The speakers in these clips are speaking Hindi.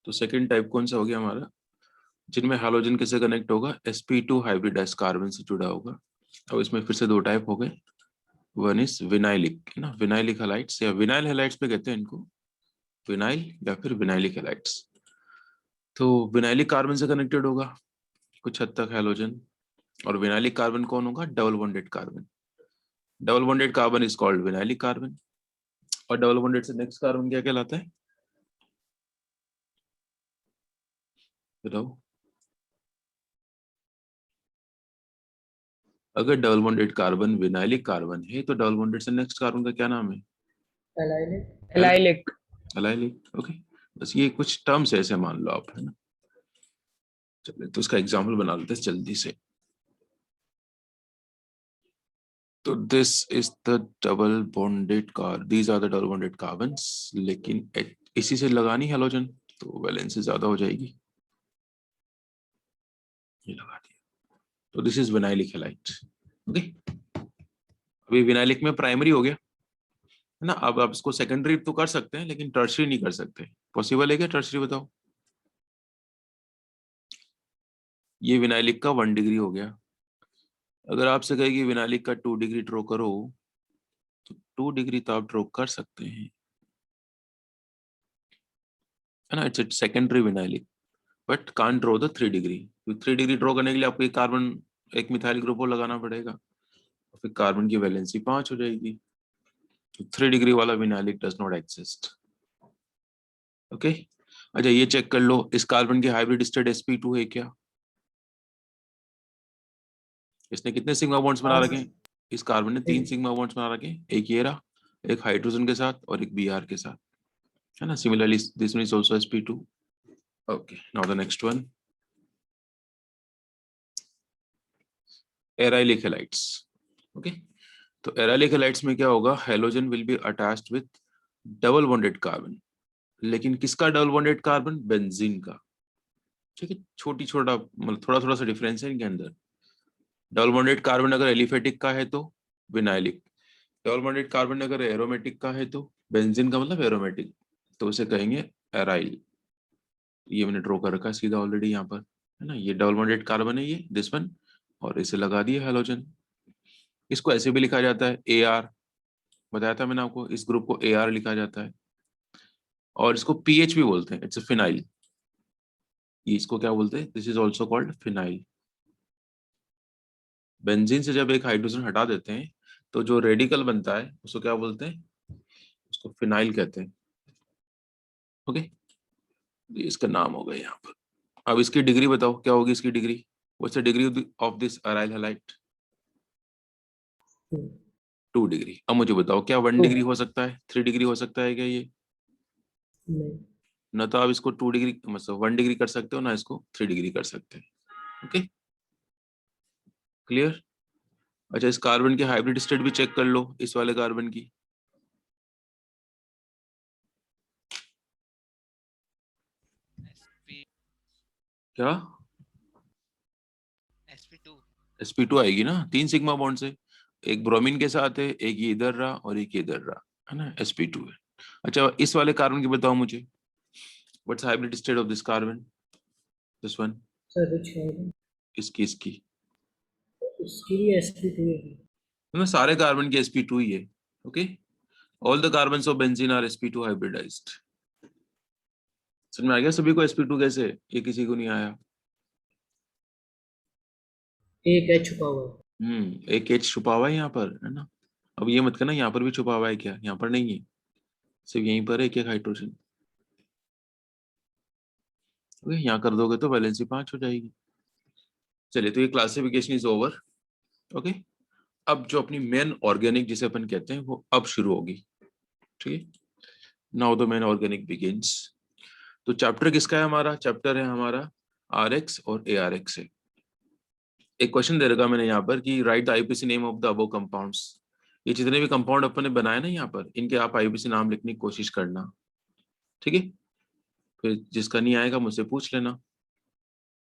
तो सेकंड टाइप कौन सा हो गया हमारा, जिनमें हैलोजन किससे कनेक्ट होगा, sp2 हाइब्रिडाइज्ड कार्बन से जुड़ा होगा। अब इसमें फिर से दो टाइप हो गए, वन इज विनाइलिक, है ना, विनाइलिक हैलाइड्स या विनाइल हैलाइड्स पे कहते हैं इनको, विनाइल या फिर विनाइलिक हैलाइड्स। तो विनाइलिक कार्बन से कनेक्टेड होगा कुछ हद तक हैलोजन, और विनाइलिक कार्बन कौन होगा, double bonded carbon. Double bonded carbon is called vinylic carbon. और डबल बॉन्डेड से नेक्स्ट कार्बन क्या कहलाता है, बताओ। अगर double bonded carbon vinylic carbon है तो डबल बॉन्डेड से नेक्स्ट कार्बन का क्या नाम है, एलाइलिक। एलाइलिक। ओके, बस ये कुछ टर्म्स ऐसे मान लो आप, है ना। चलिए तो इसका एग्जाम्पल बना लेते हैं जल्दी से। तो this is the double bonded car, these are the double bonded carbons, लेकिन इसी से लगानी हैलोजन तो वैलेंसी ज्यादा हो जाएगी, ये लगा दिया। तो this is vinylic halide. Okay, अभी विनाइलिक में प्राइमरी हो गया, है ना। अब आप इसको सेकेंडरी तो कर सकते हैं लेकिन टर्शरी नहीं कर सकते। पॉसिबल है क्या टर्शरी, बताओ। ये विनाइलिक का 1 डिग्री हो गया। अगर आपसे कहे कि विनाइलिक का 2 डिग्री ड्रॉ करो तो 2 डिग्री तो आप ड्रॉ कर सकते हैं, है ना। It's secondary vinylic, but can't draw the 3 degree. 3 degree draw करने के लिए आपको एक कार्बन, एक मिथाइल ग्रुप और लगाना पड़ेगा, और फिर कार्बन की वैलेंसी 5 हो जाएगी। तो 3 डिग्री वाला vinylic does not exist. Okay, अच्छा ये चेक कर लो, इस कार्बन के हाइब्रिड स्टेट sp2 है क्या, इसने कितने सिग्मा बॉन्ड्स बना रखे हैं, इस कार्बन ने 3 सिग्मा बॉन्ड्स बना रखे हैं, एक ये रहा, एक हाइड्रोजन के साथ और एक Br के साथ, है ना। Similarly this one is also sp2। Okay, now the next one, arylic halides. Okay, तो एराइलिक हैलाइड्स में क्या होगा, halogen will be attached with double bonded carbon, लेकिन किसका डबल बॉन्डेड कार्बन, बेंजीन का। ठीक है, छोटी छोटा मतलब थोड़ा थोड़ा सा डिफरेंस है इनके अंदर। डबल बॉन्डेड कार्बन अगर एलिफेटिक का है तो विनाइलिक, डबल बॉन्डेड कार्बन अगर एरोमेटिक का है तो बेंजीन का मतलब एरोमेटिक, तो उसे कहेंगे एराइल। ये मैंने ड्रॉ कर रखा है सीधा ऑलरेडी यहाँ पर, है ना। ये डबल बॉन्डेड कार्बन है ये, दिस वन, और इसे लगा दिया हैलोजन। इसको ऐसे भी लिखा जाता है AR, बताया था मैंने आपको, इस ग्रुप को AR लिखा जाता है, और इसको PH भी बोलते हैं, इट्स अ फिनाइल। ये इसको क्या बोलते हैं, this is also called phenyl. Benzene से जब एक हाइड्रोजन हटा देते हैं तो जो रेडिकल बनता है उसको क्या बोलते हैं, उसको फिनाइल कहते हैं। ओके, ये इसका नाम हो गया यहाँ पर। अब इसकी डिग्री बताओ क्या होगी, इसकी degree, what's the degree of this aryl halide, 2 degree. अब मुझे बताओ क्या 1 डिग्री हो सकता है, 3 डिग्री हो सकता है क्या ये, ना तो आप इसको 2 डिग्री मतलब 1 डिग्री कर सकते हो, ना इसको 3 डिग्री कर सकते हैं। Okay, clear. अच्छा इस कार्बन के हाइब्रिड स्टेट भी चेक कर लो, इस वाले कार्बन की, क्या sp2 आएगी ना, 3 सिग्मा बॉन्ड से, एक ब्रोमीन के साथ है, एक ये इधर रहा और एक इधर रहा, है ना, sp2 है। अच्छा इस वाले कार्बन की बताओ मुझे, what's hybrid state of this carbon, this one, इसकी इसकी ना, सारे कार्बन की sp2 ही है। Okay, all the carbons of benzene are sp2 hybridized. समझ में आ गया सभी को sp2 कैसे, ये किसी को नहीं आया। एक एच छुपा हुआ है। एक H छुपा हुआ है यहाँ पर, है ना। अब ये मत करना यहाँ पर भी छुपा हुआ है क्या, यहाँ पर नहीं है, सिर्फ यहीं पर है एक हाइड्रोजन। ओके, यहाँ कर दोगे तो वैलेंसी 5 हो जाएगी। चलिए तो ये क्लासिफिकेशन इज ओवर। ओके, अब जो अपनी मेन ऑर्गेनिक जिसे अपन कहते हैं वो अब शुरू होगी। ठीक है, now the main organic begins. तो चैप्टर किसका है हमारा, चैप्टर है हमारा RX और ARX है। एक क्वेश्चन दे रखा मैंने यहाँ पर कि right the IUPAC name of the above compounds. ये जितने भी कंपाउंड अपन ने बनाए ना यहाँ पर, इनके आप IUPAC नाम लिखने की कोशिश करना। ठीक है, फिर जिसका नहीं आएगा मुझसे पूछ लेना।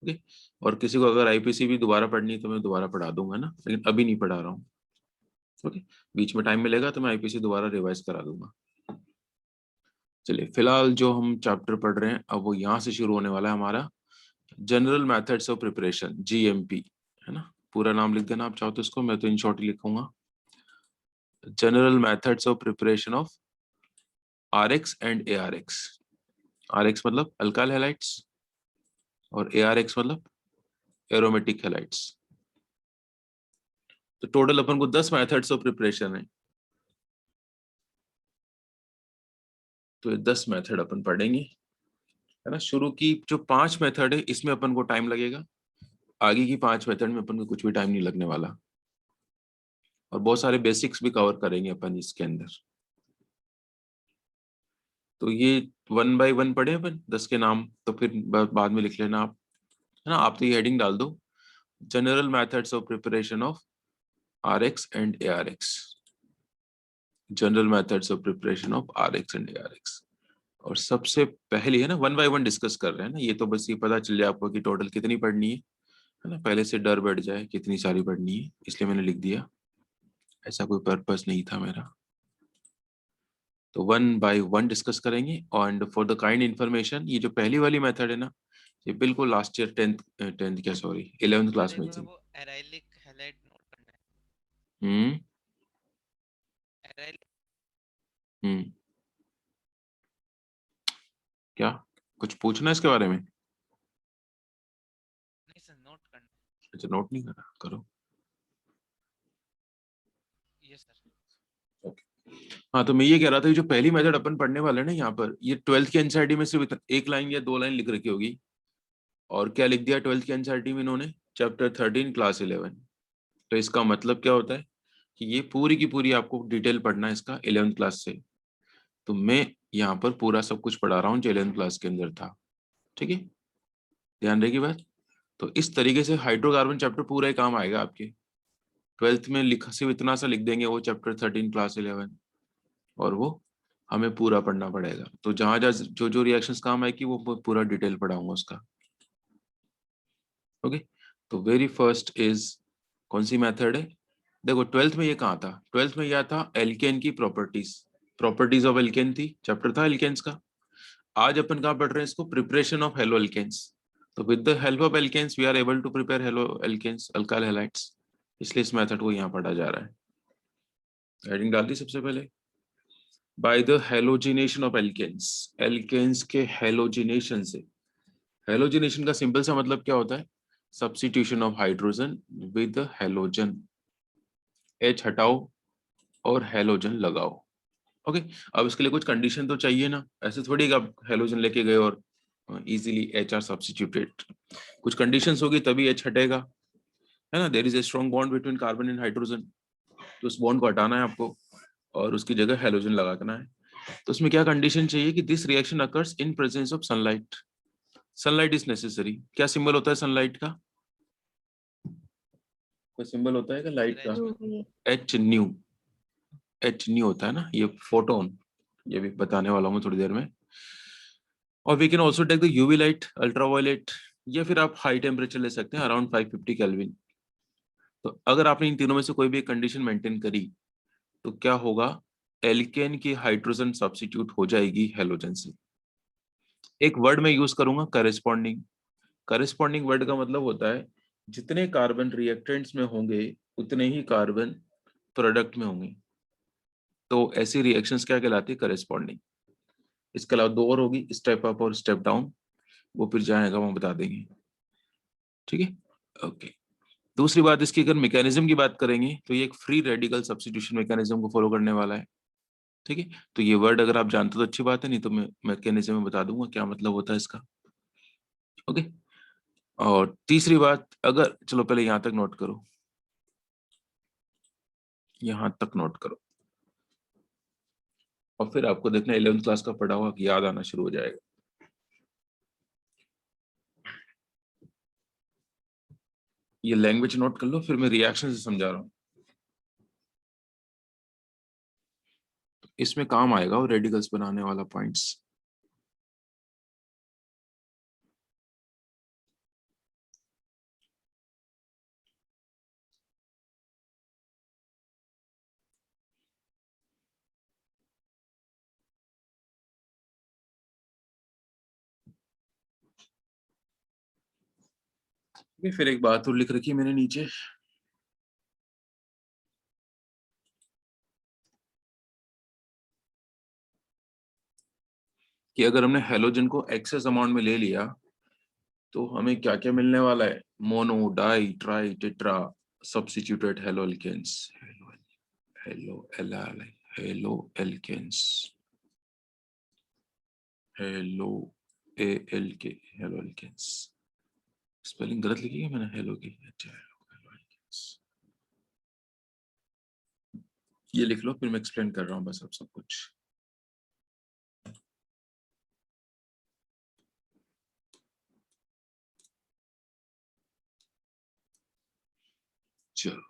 ओके, और किसी को अगर IPC भी दोबारा पढ़नी है तो मैं दोबारा पढ़ा दूंगा ना, लेकिन अभी नहीं पढ़ा रहा हूँ। ओके, बीच में टाइम मिलेगा तो मैं IPC दोबारा रिवाइज करा दूंगा। चलिए फिलहाल जो हम चैप्टर पढ़ रहे हैं अब वो यहाँ से शुरू होने वाला है हमारा general methods of preparation, GMP, है ना। पूरा नाम लिख देना आप चाहो तो इसको, मैं तो इन शॉर्ट ही लिखूंगा, general methods of preparation of RX and ARX. RX मतलब अल्काइल हैलाइड्स और एआरएक्स मतलब एरोमेटिक हैलाइड्स। तो टोटल अपन को 10 मेथड्स ऑफ प्रिपरेशन है, तो ये 10 मेथड अपन पढ़ेंगे, है ना। शुरू की जो 5 मेथड है इसमें अपन को टाइम लगेगा, आगे की 5 मेथड में अपन को कुछ भी टाइम नहीं लगने वाला, और बहुत सारे बेसिक्स भी कवर करेंगे अपन इसके अंदर। तो ये 1 बाय 1 पढ़े अपन 10 के नाम, तो फिर बाद में लिख लेना आप, है ना। आप तो ये हेडिंग डाल दो, general methods of preparation of RX and ARX, general methods of preparation of RX and ARX. और सबसे पहले, है ना, 1 बाय 1 डिस्कस कर रहे हैं ना, ये तो बस ये पता चल जाए आपको कि टोटल कितनी पढ़नी है ना। पहले से डर बैठ जाए कितनी सारी पढ़नी है, इसलिए मैंने लिख दिया, ऐसा कोई पर्पस नहीं था मेरा। तो 1 बाय 1 डिस्कस करेंगे। And for the kind information, ये जो पहली वाली मेथड है ना, ये बिल्कुल लास्ट ईयर 10th क्या सॉरी 11th क्लास में थी। वो एराइलिक हैलाइड नोट करना है। हम्म एराइलिक हम्म क्या कुछ पूछना है इसके बारे में? नहीं सर, नोट करना है। अच्छा, नोट नहीं करा, करो। Yes sir. हाँ, तो मैं ये कह रहा था कि जो पहली मेथड अपन पढ़ने वाले हैं ना, यहाँ पर ये 12th की एनसीईआरटी में सिर्फ एक लाइन या 2 लाइन लिख रखी होगी। और क्या लिख दिया 12th की एनसीईआरटी में इन्होंने? Chapter 13 class 11। तो इसका मतलब क्या होता है कि ये पूरी की पूरी आपको डिटेल पढ़ना है इसका 11th क्लास से। तो मैं यहाँ पर पूरा सब कुछ पढ़ा रहा हूँ जो 11th क्लास के अंदर था, ठीक है। ध्यान रहेगी बात। तो इस तरीके से हाइड्रोकार्बन चैप्टर पूरा ही काम आएगा आपके। 12th में लिखा सिर्फ इतना सा लिख देंगे, वो चैप्टर 13 क्लास 11, और वो हमें पूरा पढ़ना पड़ेगा। तो जहां जहां जो जो रिएक्शंस काम आएगी वो पूरा डिटेल पढ़ाऊंगा उसका, ओके। तो वेरी फर्स्ट इज, कौन सी मेथड है? देखो 12th में ये कहाँ था, 12th में यह था एल्केन की प्रॉपर्टीज, प्रॉपर्टीज ऑफ एल्केन थी, चैप्टर था एल्केन्स का। आज अपन कहाँ पढ़ रहे हैं इसको, प्रिपरेशन ऑफ हेलो एल्केन्स। तो with the help of alkanes we are able to prepare halo alkanes, alkyl halides. इसलिए इस मेथड को यहाँ पढ़ा जा रहा है। हेडिंग डाल दी सबसे पहले, by the halogenation of alkanes, alkanes के हेलोजिनेशन से। हेलोजिनेशन का सिंपल सा मतलब क्या होता है? Substitution of hydrogen with halogen, H हटाओ और हेलोजन लगाओ, ओके। अब इसके लिए कुछ कंडीशन तो चाहिए ना, ऐसे थोड़ी कि आप हेलोजन लेके गए और इजीली एच आर सब्स्टिट्यूटेड। कुछ कंडीशंस होगी तभी एच हटेगा, है ना। There is a strong bond between carbon and hydrogen, तो उस बॉन्ड को हटाना है आपको और उसकी जगह हेलोजन लगाना है। तो उसमें क्या कंडीशन चाहिए कि this reaction occurs in presence of sunlight, sunlight is necessary. क्या सिंबल होता है सनलाइट का? कोई सिंबल होता है क्या लाइट का? एच न्यू, एच न्यू होता है ना, ये फोटोन, ये भी बताने वाला हूँ मैं थोड़ी देर में। और we can also take the UV light, ultraviolet, या फिर आप हाई टेम्परेचर ले सकते हैं अराउंड 550 केल्विन। तो अगर आपने इन तीनों में से कोई भी कंडीशन मेंटेन करी तो क्या होगा, एल्केन की हाइड्रोजन सब्स्टिट्यूट हो जाएगी हेलोजन से। एक वर्ड मैं यूज करूंगा, करेस्पॉन्डिंग। करेस्पॉन्डिंग वर्ड का मतलब होता है जितने कार्बन रिएक्टेंट्स में होंगे उतने ही कार्बन प्रोडक्ट में होंगे। तो ऐसी रिएक्शंस क्या कहलाती है, करेस्पॉन्डिंग। इसके अलावा 2 और होगी, स्टेप अप और स्टेप डाउन, वो फिर जाएगा वो बता देंगे, ठीक है, ओके। दूसरी बात, इसकी अगर मैकेनिज्म की बात करेंगे तो ये एक फ्री रेडिकल सब्स्टिट्यूशन मैकेनिज्म को फॉलो करने वाला है, ठीक है। तो ये वर्ड अगर आप जानते हो तो अच्छी बात है, नहीं तो मैं मैकेनिज्म में बता दूंगा क्या मतलब होता है इसका, ओके। और तीसरी बात, अगर चलो पहले यहां तक नोट करो, यहां तक नोट करो, और फिर आपको देखना 11th क्लास का पढ़ा हुआ याद आना शुरू हो जाएगा। ये लैंग्वेज नोट कर लो, फिर मैं रिएक्शन से समझा रहा हूँ, इसमें काम आएगा वो रेडिकल्स बनाने वाला पॉइंट्स। फिर एक बात और लिख रखी है मैंने नीचे, कि अगर हमने हेलोजन को एक्सेस अमाउंट में ले लिया तो हमें क्या क्या मिलने वाला है, mono, di, tri, tetra substituted halo alkanes, halo alkanes, halo ALK, halo alkanes. Spelling गलत लिखी है मैंने हेलो की, अच्छा हेलो एल्केन्स। ये लिख लो, फिर मैं एक्सप्लेन कर रहा हूँ बस अब सब कुछ। चलो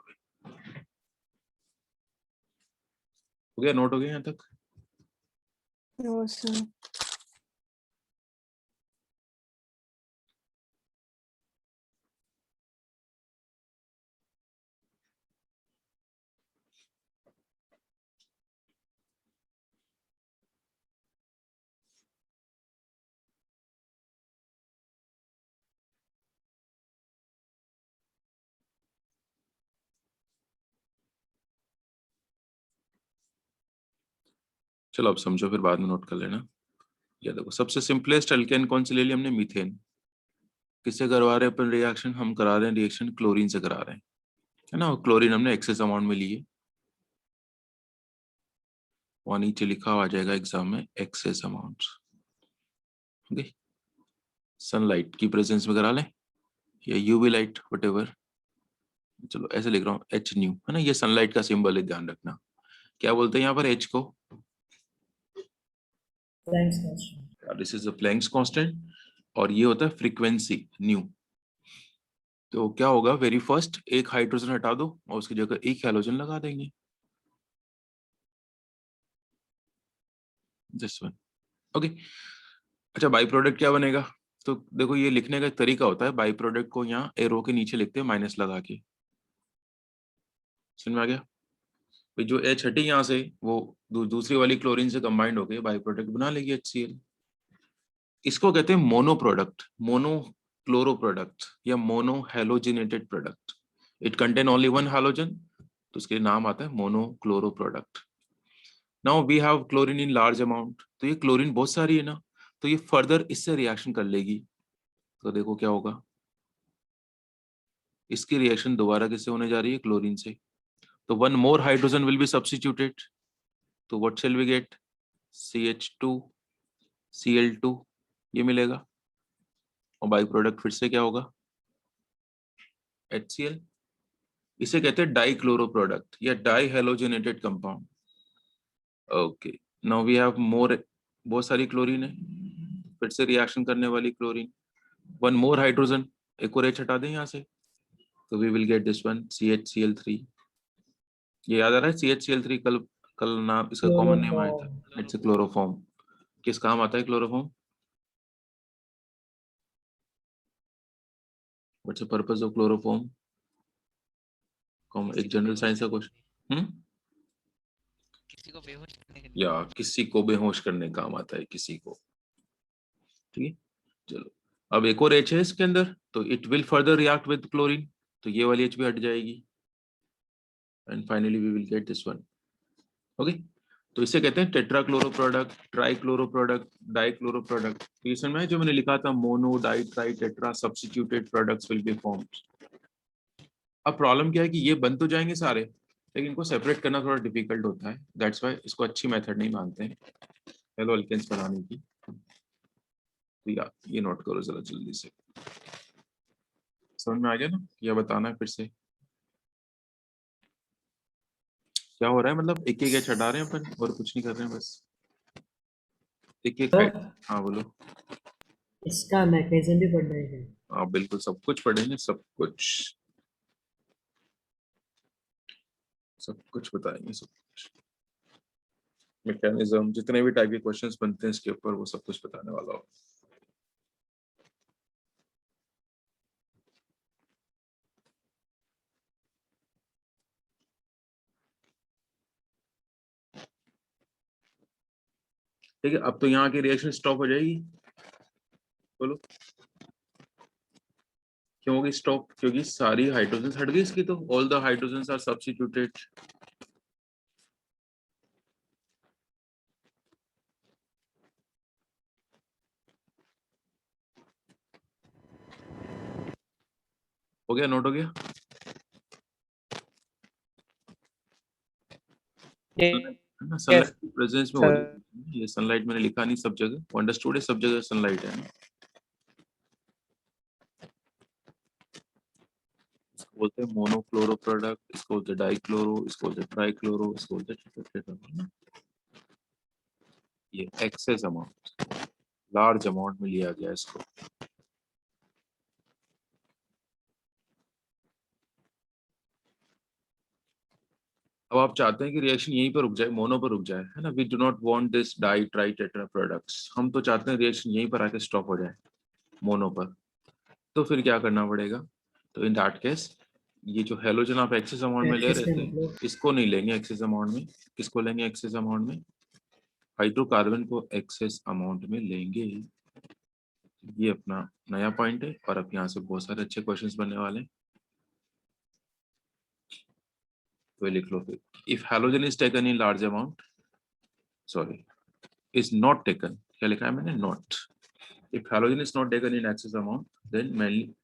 हो गया, नोट हो गया यहाँ तक? No, sir. चलो अब समझो, फिर बाद में नोट कर लेना। ये देखो, सबसे सिंपलेस्ट अल्केन कौन सी ले ली हमने, मीथेन। किससे करवा रहे हैं अपन रिएक्शन, हम करा रहे हैं रिएक्शन क्लोरीन से करा रहे हैं, है ना। क्लोरीन हमने एक्सेस अमाउंट में लिए, वहां नीचे लिखा हुआ आ जाएगा एग्जाम में एक्सेस अमाउंट। ओके, सनलाइट की प्रेजेंस में करा लें या यूवी लाइट, वटेवर। चलो ऐसे लिख रहा हूँ एच न्यू, है ना, ये सनलाइट का सिंबल है, ध्यान रखना। क्या बोलते हैं यहाँ पर एच को, Planck's constant. This is the Planck's constant, और ये होता है फ्रीक्वेंसी न्यू। तो क्या होगा, वेरी फर्स्ट एक हाइड्रोजन हटा दो और उसकी जगह एक हैलोजन लगा देंगे, दिस वन। ओके, अच्छा बाई प्रोडक्ट क्या बनेगा, तो देखो ये लिखने का एक तरीका होता है, बाई प्रोडक्ट को यहाँ एरो के नीचे लिखते हैं माइनस लगा के। समझ में आ गया, फिर जो एच हटी यहाँ से वो दूसरी वाली क्लोरीन से कंबाइंड होकर बाई प्रोडक्ट बना लेगी HCl। इसको कहते हैं mono product, mono chloro product या mono halogenated product. It contain only one halogen, तो उसके नाम आता है mono chloro product. Now we have chlorine in large amount, तो ये क्लोरीन बहुत सारी है ना, तो ये फर्दर इससे रिएक्शन कर लेगी। तो देखो क्या होगा, इसकी रिएक्शन दोबारा किससे होने जा रही है, क्लोरीन से। तो one more hydrogen will be substituted, तो what shall we get, CH2 Cl2, ये मिलेगा। और बाई प्रोडक्ट फिर से क्या होगा, HCl। इसे कहते हैं डाई क्लोरो प्रोडक्ट या di halogenated compound. Okay, now we have more, बहुत सारी क्लोरीन है, फिर से रिएक्शन करने वाली क्लोरीन। वन मोर हाइड्रोजन, एक और H हटा दें यहाँ से, तो we will get this one CHCl3। ये याद आ रहा है, CHCl3 कल कल नाम इसका कॉमन नेम आया था, Chloroform. It's chloroform. किस काम आता है chloroform, what's the purpose of chloroform, एक जनरल साइंस का क्वेश्चन। किसी को बेहोश करने के लिए। या किसी को बेहोश करने का काम आता है, किसी को, ठीक है। चलो अब एक और H है इसके अंदर, तो it will further react with chlorine, तो ये वाली H भी हट जाएगी, and finally we will get this one. Okay, तो इसे कहते हैं tetra chloro product, tri chloro product, di chloro product. तो ये समझ में जो मैंने लिखा था, mono, di, tri, tetra substituted products will be formed. अब प्रॉब्लम क्या है कि ये बन तो जाएंगे सारे, लेकिन इनको सेपरेट करना थोड़ा डिफिकल्ट होता है, दैट्स व्हाई इसको अच्छी मेथड नहीं मानते हैं हेलो एल्केन्स बनाने की। तो ये नोट करो जरा जल्दी से, समझ में आ गया ना, या बताना है फिर से क्या हो रहा है, मतलब एक एक हटा रहे हैं अपन और कुछ नहीं कर रहे हैं, बस एक एक। सर, हाँ बोलो। इसका मैकेनिज्म भी पढ़ना है क्या? हाँ बिल्कुल, सब कुछ पढ़ेंगे, सब कुछ, सब कुछ बताएंगे, सब कुछ मैकेनिज्म, जितने भी टाइप के क्वेश्चंस बनते हैं इसके ऊपर, वो सब कुछ बताने वाला हूँ। ठीक है, अब तो यहाँ की रिएक्शन स्टॉप हो जाएगी, बोलो। क्यों होगी स्टॉप? क्योंकि सारी हाइड्रोजन हट गई इसकी, तो all the hydrogen are substituted. हो गया, नोट हो गया? है ना, सनलाइट की प्रेजेंस में हो जाएगी। ये सनलाइट मैंने लिखा नहीं सब जगह, अंडरस्टूड है, सब जगह सनलाइट है ना। इसको बोलते हैं मोनोक्लोरो प्रोडक्ट, इसको बोलते हैं डाइक्लोरो, इसको बोलते हैं ट्राइक्लोरो, इसको बोलते हैं टेट्रा। ये एक्सेस अमाउंट, लार्ज अमाउंट में लिया गया इसको। अब आप चाहते हैं कि रिएक्शन यहीं पर रुक जाए, मोनो पर रुक जाए, है ना। We do not want this di tri tetra products. हम तो चाहते हैं रिएक्शन यहीं पर आके स्टॉप हो जाए, मोनो पर। तो फिर क्या करना पड़ेगा? तो इन दैट केस ये जो हेलोजन आप एक्सेस अमाउंट में ले एक्सेस रहे का थे, मतलब इसको नहीं लेंगे एक्सेस अमाउंट में। किसको लेंगे एक्सेस अमाउंट में? हाइड्रोकार्बन को एक्सेस अमाउंट में लेंगे। ये अपना नया पॉइंट है, और अब यहाँ से बहुत सारे अच्छे क्वेश्चंस बनने वाले हैं, तो ये लिख लो फिर। If halogen is taken in large amount, sorry, is not taken, क्या लिखा है मैंने? Not. If halogen is not taken in excess amount, then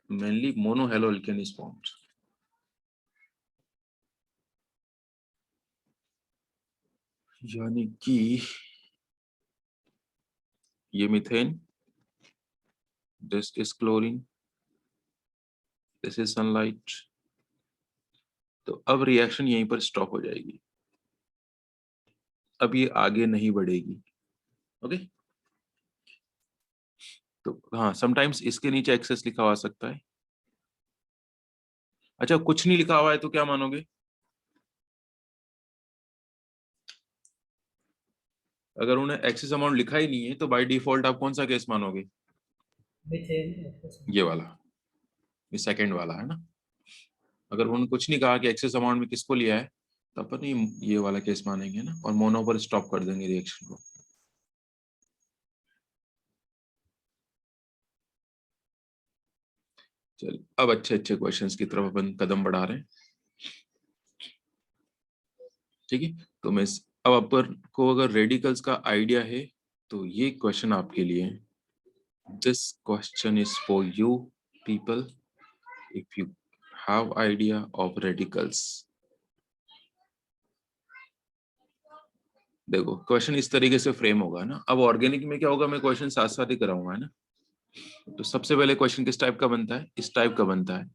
mainly monohaloalkane is formed. यानी कि ये methane, this is chlorine, this is sunlight. तो अब रिएक्शन यहीं पर स्टॉप हो जाएगी, अब ये आगे नहीं बढ़ेगी। ओके, तो हाँ, समटाइम्स इसके नीचे एक्सेस लिखा हुआ सकता है। अच्छा, कुछ नहीं लिखा हुआ है तो क्या मानोगे? अगर उन्हें एक्सेस अमाउंट लिखा ही नहीं है तो बाय डिफॉल्ट आप कौन सा केस मानोगे? Methane excess. ये वाला, ये सेकंड वाला है ना। अगर उन्होंने कुछ नहीं कहा कि एक्सेस अमाउंट में किसको लिया है, तो अपन ये वाला केस मानेंगे ना, और मोनो पर स्टॉप कर देंगे रिएक्शन को। चलिए, अब अच्छे अच्छे क्वेश्चंस की तरफ अपन कदम बढ़ा रहे हैं। ठीक है, तो मैं अब अपन को अगर रेडिकल्स का आइडिया है तो ये क्वेश्चन आपके लिए है। This question is for you people if you have idea of radicals. देखो, क्वेश्चन इस तरीके से फ्रेम होगा ना। अब ऑर्गेनिक में क्या होगा, मैं क्वेश्चन साथ साथ ही कराऊंगा, है ना। तो सबसे पहले क्वेश्चन किस टाइप का बनता है? इस टाइप का बनता है।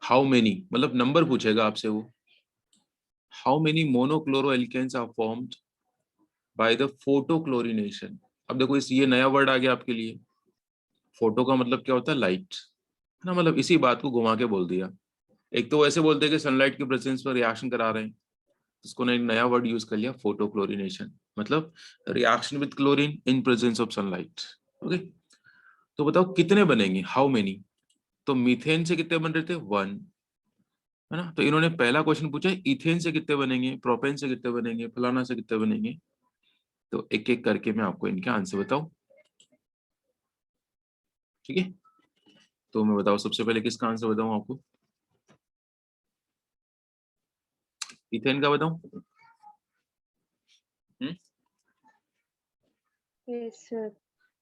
हाउ मेनी, मतलब नंबर पूछेगा आपसे वो। How many monochloroalkanes are formed by the photochlorination. अब देखो, इस ये नया वर्ड आ गया आपके लिए। फोटो का मतलब क्या होता है? लाइट, है ना। मतलब इसी बात को घुमा के बोल दिया। एक तो वैसे बोलते हैं कि सनलाइट के प्रेजेंस पर रिएक्शन करा रहे हैं, इसको ने एक नया वर्ड यूज कर लिया, फोटोक्लोरिनेशन, मतलब reaction with chlorine in presence of sunlight. Okay, तो बताओ कितने बनेंगे, हाउ मेनी। तो मीथेन से कितने बन रहे थे? 1, है ना। तो इन्होंने पहला क्वेश्चन पूछा इथेन से कितने बनेंगे, प्रोपेन से कितने बनेंगे, फलाना से कितने बनेंगे। तो एक एक करके मैं आपको इनके आंसर बताऊं, ठीक है। तो मैं बताऊं, सबसे पहले किसका आंसर बताऊं आपको? इथेन का बताऊं? Yes, sir.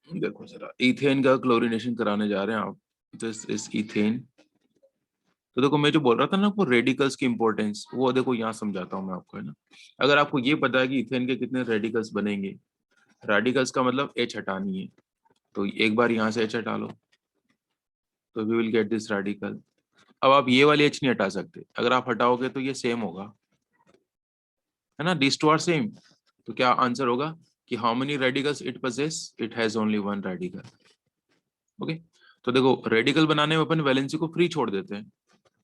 देखो जरा, इथेन का क्लोरीनेशन कराने जा रहे हैं आप। This is ethane. तो देखो, मैं जो बोल रहा था ना आपको रेडिकल्स की इंपॉर्टेंस, वो देखो यहाँ समझाता हूँ मैं आपको, है ना। अगर आपको ये पता है कि इथेन के कितने रेडिकल्स बनेंगे, रेडिकल्स का मतलब एच हटानी है, तो एक बार यहाँ से एच हटा लो, तो we will get this radical. अब आप ये वाली एच नहीं हटा सकते, अगर आप हटाओगे तो ये सेम होगा, है ना, दिस टू आर सेम। तो क्या आंसर होगा कि how many radicals it possess? It has only 1 radical. Okay, तो देखो, रेडिकल बनाने में अपन वैलेंसी को फ्री छोड़ देते हैं,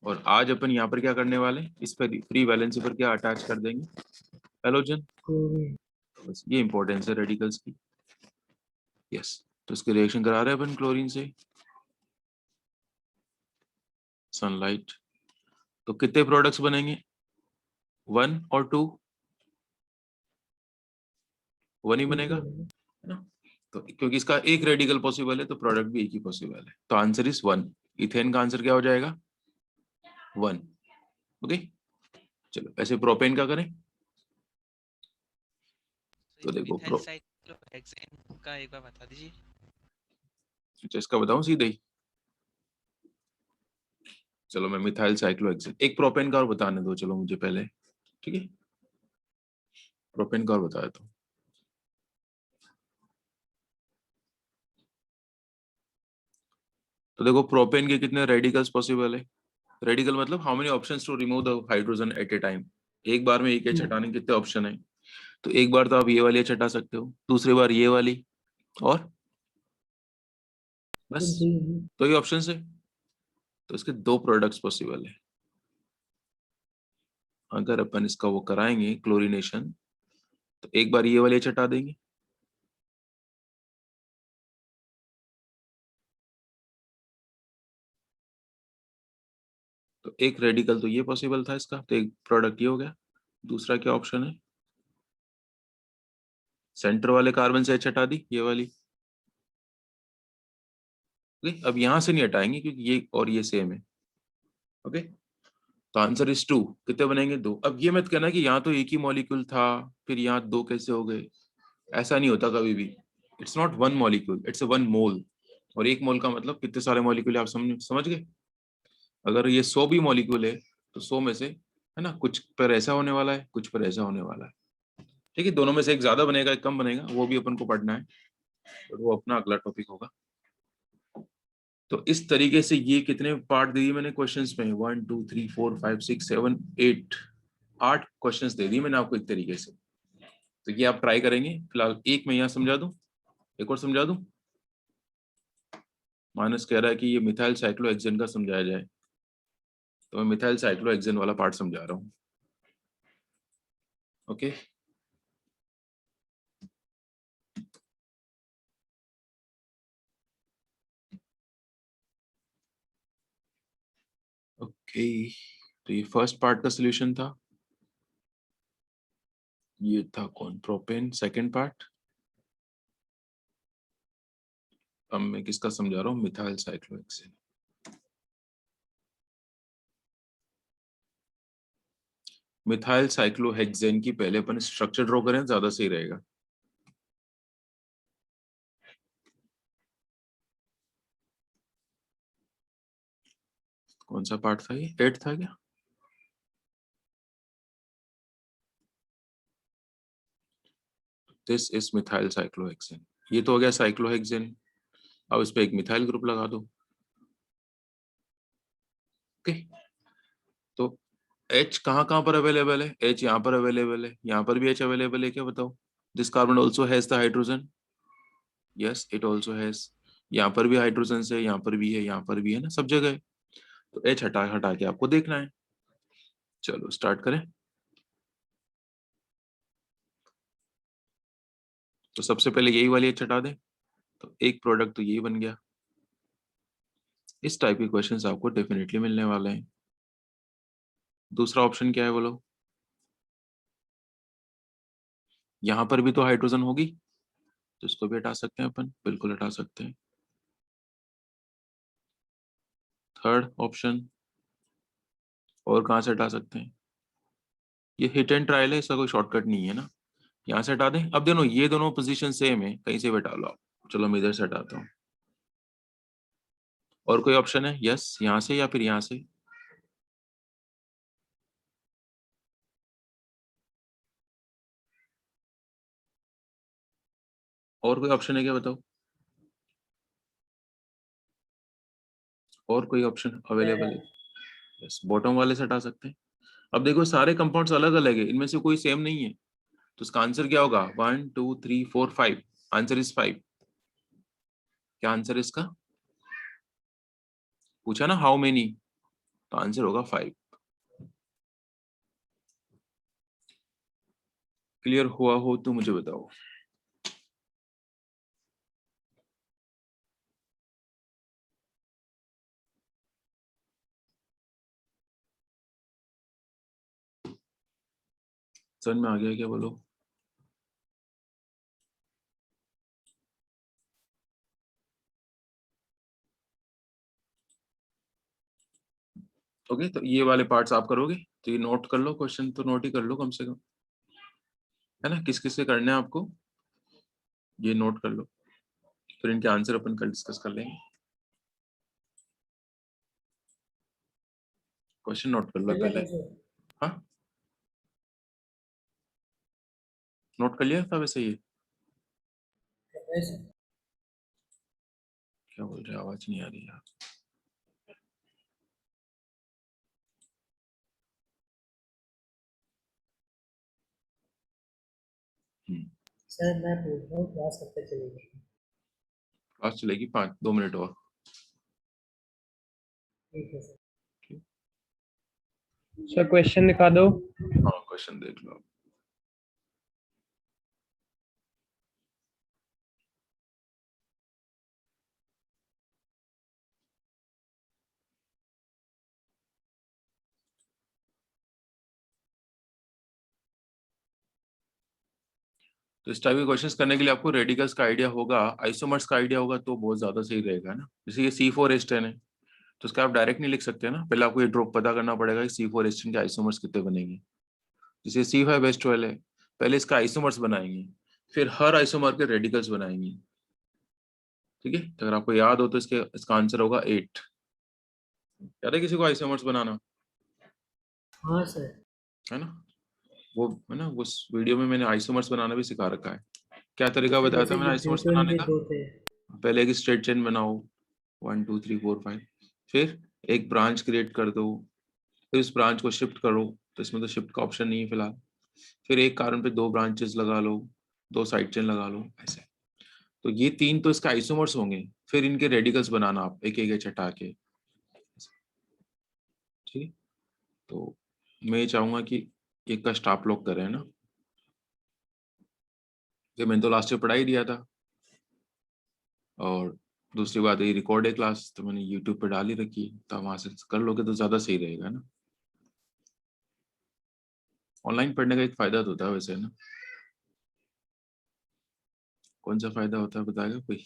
और आज अपन यहाँ पर क्या करने वाले हैं, इस पर फ्री वैलेंसी पर क्या अटैच कर देंगे? हेलोजन। क्लोरीन। बस ये इंपॉर्टेंस है रेडिकल्स की। यस, तो इसके रिएक्शन करा रहे हैं अपन क्लोरीन से, सनलाइट। तो कितने प्रोडक्ट्स बनेंगे? 1 और 2? 1 ही एक ही बनेगा, बनेगा। है ना। तो क्योंकि इसका एक रेडिकल पॉसिबल है, तो प्रोडक्ट भी एक ही पॉसिबल है, तो आंसर इज 1। इथेन का आंसर क्या हो जाएगा 1। ओके, चलो ऐसे प्रोपेन का करें। तो देखो मिथाइल साइक्लोहेक्सेन का एक बार बता दीजिए। इसका बताऊं सीधे ही। चलो मैं मिथाइल साइक्लोहेक्सेन, एक प्रोपेन का और बताने दो चलो मुझे पहले, ठीक है, प्रोपेन का और बता देता हूं। तो देखो प्रोपेन के कितने रेडिकल्स पॉसिबल है, रेडिकल मतलब how many options to remove the hydrogen at a time, एक बार में एक एच हटाने के कितने ऑप्शन है। तो एक बार तो आप ये वाली एच हटा सकते हो, दूसरी बार ये वाली, और बस तो ये ऑप्शन है। तो इसके 2 प्रोडक्ट्स पॉसिबल है। अगर अपन इसका वो कराएंगे क्लोरीनेशन, तो एक बार ये वाली एच हटा देंगे, तो एक रेडिकल तो ये पॉसिबल था इसका, तो एक प्रोडक्ट ये हो गया। दूसरा क्या ऑप्शन है, सेंटर वाले कार्बन से एच हटा दी ये वाली। ओके, अब यहां से नहीं हटाएंगे क्योंकि ये और ये सेम है। ओके, तो आंसर इज 2। कितने बनेंगे 2। अब ये मत कहना कि यहाँ तो एक ही मॉलिक्यूल था फिर यहाँ 2 कैसे हो गए, ऐसा नहीं होता कभी भी। इट्स नॉट 1 मॉलिक्यूल, इट्स 1 मोल। और 1 मोल का मतलब कितने सारे मॉलिक्यूल, आप समझ गए। अगर ये 100 भी मॉलिक्यूल है तो 100 में से है ना कुछ पर ऐसा होने वाला है, कुछ पर ऐसा होने वाला है, ठीक है। दोनों में से एक ज्यादा बनेगा एक कम बनेगा, वो भी अपन को पढ़ना है, और वो अपना अगला टॉपिक होगा। तो इस तरीके से ये कितने पार्ट दे दिए मैंने क्वेश्चंस में, 1 2 3 4 5 6 7 8, 8 क्वेश्चंस दे दिए मैंने आपको एक तरीके से। तो ये आप ट्राई करेंगे। फिलहाल एक मैं यहाँ समझा दूं, एक और समझा दूं। मानस कह रहा है कि ये मिथाइल साइक्लोहेक्सेन का समझाया जाए, तो मैं मिथाइल साइक्लोहेक्सेन वाला पार्ट समझा रहा हूँ। ओके, ओके, तो ये फर्स्ट पार्ट का सॉल्यूशन था, ये था कौन, प्रोपेन। सेकंड पार्ट अब मैं किसका समझा रहा हूँ, मिथाइल साइक्लोहेक्सेन। मिथाइल साइक्लोहेक्सेन की पहले अपन स्ट्रक्चर ड्रॉ करें, ज्यादा सही रहेगा। कौन सा पार्ट था ये, 8 था क्या। दिस इज मिथाइल साइक्लोहेक्सेन, ये तो हो गया साइक्लोहेक्सेन। अब इस पे एक मिथाइल ग्रुप लगा दो। ओके, तो H कहाँ कहाँ पर अवेलेबल है, H यहाँ पर अवेलेबल है, यहाँ पर भी H अवेलेबल है क्या, बताओ। This carbon also has the hydrogen, yes it also has. यहाँ पर भी हाइड्रोजन है, यहाँ पर भी है, यहाँ पर भी है ना, सब जगह है। तो H हटा हटा के आपको देखना है। चलो स्टार्ट करें। तो सबसे पहले यही वाली H हटा दें, तो एक प्रोडक्ट तो यही बन गया। इस टाइप के क्वेश्चंस आपको डेफिनेटली मिलने वाले हैं। दूसरा ऑप्शन क्या है बोलो, यहाँ पर भी तो हाइड्रोजन होगी, तो इसको भी हटा सकते हैं अपन, बिल्कुल हटा सकते हैं। थर्ड ऑप्शन, और कहाँ से हटा सकते हैं, ये हिट एंड ट्रायल है, इसका कोई शॉर्टकट नहीं है ना। यहाँ से हटा दें। अब दोनों ये दोनों पोजीशन सेम है, कहीं से भी हटा लो आप। चलो मैं इधर से हटाता हूँ। और कोई ऑप्शन है, यस यहाँ से या फिर यहाँ से। और कोई ऑप्शन है क्या, बताओ। और कोई ऑप्शन अवेलेबल है, यस बॉटम वाले से हटा सकते हैं। अब देखो सारे कंपाउंड्स अलग अलग है, इनमें से कोई सेम नहीं है, तो इसका आंसर क्या होगा, 1 2 3 4 5। Answer is 5। क्या आंसर इसका, पूछा ना हाउ मेनी, तो आंसर होगा 5। क्लियर हुआ हो तो मुझे बताओ। समझ में आ गया क्या, बोलो। ओके, तो ये वाले पार्ट्स आप करोगे, तो ये नोट कर लो, क्वेश्चन तो नोट ही कर लो कम से कम, है ना। किस किस से करने हैं आपको, ये नोट कर लो, फिर इनके आंसर अपन कल डिस्कस कर लेंगे। क्वेश्चन नोट कर लो चलिए पहले। सर। हाँ, नोट कर लिया था वैसे ये, वैसे क्या बोल रहे हैं, आवाज नहीं आ रही यार। सर मैं पूछ रहा हूँ क्लास कब तक चलेगी? क्लास चलेगी 2 मिनट और। ठीक है सर। सर क्वेश्चन दिखा दो। हाँ, क्वेश्चन देख लो। तो इस टाइप के क्वेश्चंस करने के लिए आपको रेडिकल्स का आइडिया होगा, आइसोमर्स का आइडिया होगा तो बहुत ज्यादा सही रहेगा ना। जैसे ये C4H10 है, तो उसका आप डायरेक्ट नहीं लिख सकते ना, पहले आपको ये ड्रॉप पता करना पड़ेगा कि C4H10 के आइसोमर्स कितने बनेंगे। जैसे C5H12 है, पहले इसका आइसोमर्स बनाएंगे, फिर हर आइसोमर के रेडिकल्स बनाएंगे। ठीक है, तो अगर आपको याद हो तो इसका आंसर होगा 8। याद है किसी को आइसोमर्स बनाना, हाँ सर। है ना। वो है ना, उस वीडियो में मैंने आइसोमर्स बनाना भी सिखा रखा है। क्या तरीका बताया था जैसे मैंने कि आइसोमर्स ब्यूटेन बनाने के का। दो थे। पहले एक स्ट्रेट चेन बनाओ, 1 2 3 4 5, फिर एक ब्रांच क्रिएट कर दो, फिर उस ब्रांच को शिफ्ट करो, तो इसमें तो शिफ्ट का ऑप्शन नहीं है फिलहाल। फिर एक कार्बन पे 2 ब्रांचेस लगा लो, 2 साइड चेन लगा लो, ऐसे। तो ये 3 तो इसका आइसोमर्स होंगे, फिर इनके रेडिकल्स बनाना आप एक एक हटा के। ठीक है, तो मैं ये चाहूंगा कि एक का स्टॉप लॉक करें, है ना। ये मैंने तो लास्ट में पढ़ा ही दिया था, और दूसरी बात ये रिकॉर्ड है क्लास, तो मैंने यूट्यूब पे डाल ही रखी है, तो वहां से कर लोगे तो ज्यादा सही रहेगा ना। ऑनलाइन पढ़ने का एक फायदा तो होता है वैसे, है ना। कौन सा फायदा होता है बताएगा कोई।